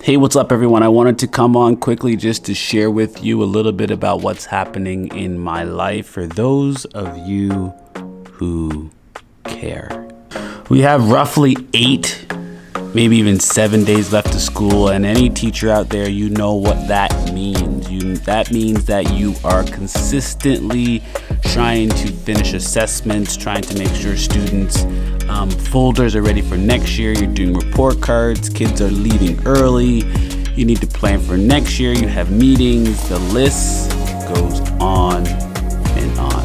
Hey, what's up everyone? I wanted to come on quickly just to share with you a little bit about what's happening in my life for those of you who care. We have roughly 8, maybe even 7 days left of school, and any teacher out there, you know what that means. That means that you are consistently trying to finish assessments, trying to make sure students' folders are ready for next year. You're doing report cards, kids are leaving early. You need to plan for next year. You have meetings. The list goes on and on.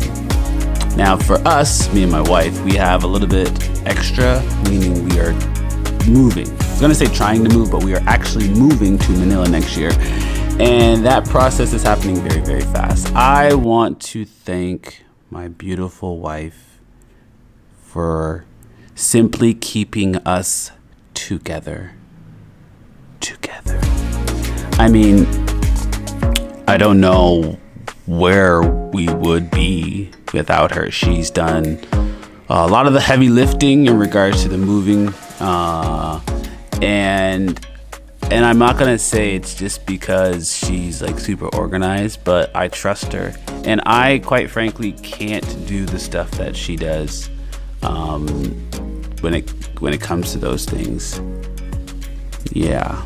Now for us, me and my wife, we have a little bit extra, meaning we are moving. I was gonna say trying to move, but we are actually moving to Manila next year. And that process is happening very, very fast. I want to thank my beautiful wife for simply keeping us together. I mean, I don't know where we would be without her. She's done a lot of the heavy lifting in regards to the moving, and I'm not gonna say it's just because she's like super organized, but I trust her, and I quite frankly can't do the stuff that she does when it comes to those things. Yeah.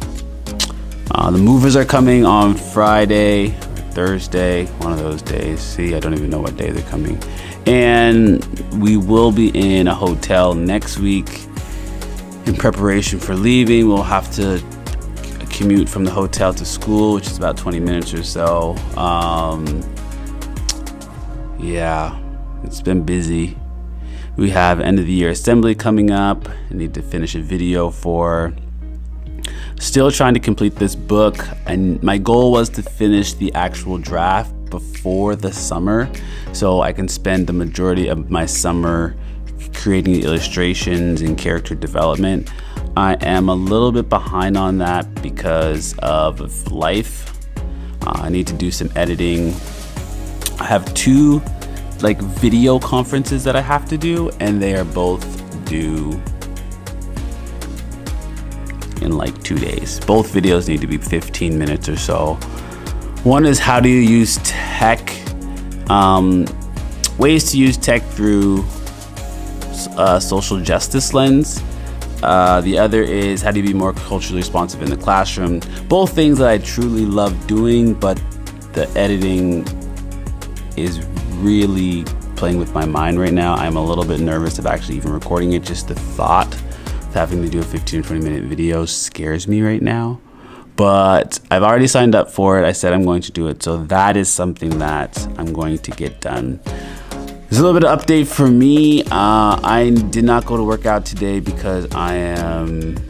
The movers are coming on Friday, Thursday, one of those days. See, I don't even know what day they're coming. And we will be in a hotel next week in preparation for leaving. We'll have to commute from the hotel to school, which is about 20 minutes or so. Yeah, it's been busy. We have end of the year assembly coming up. I need to finish a video for. Still trying to complete this book, and my goal was to finish the actual draft before the summer so I can spend the majority of my summer creating the illustrations and character development. I am a little bit behind on that because of life. I need to do some editing. I have 2 video conferences that I have to do, and they are both due in 2 days. Both videos need to be 15 minutes or so. One is how do you use tech, ways to use tech through social justice lens. The other is how do you be more culturally responsive in the classroom. Both things that I truly love doing, but the editing is really playing with my mind right now. I'm a little bit nervous of actually even recording it. Just the thought of having to do a 15 or 20 minute video scares me right now. But I've already signed up for it. I said I'm going to do it. So that is something that I'm going to get done. There's a little bit of update for me. I did not go to work out today because I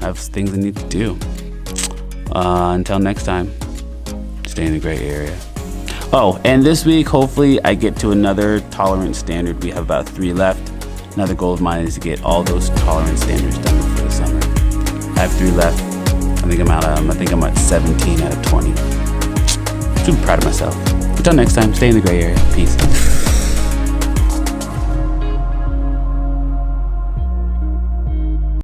have things I need to do. Until next time, stay in the gray area. Oh, and this week, hopefully I get to another tolerance standard. We have about 3 left. Another goal of mine is to get all those tolerance standards done before the summer. I have 3 left. I think I'm at 17 out of 20. Super proud of myself. Until next time, stay in the gray area. Peace.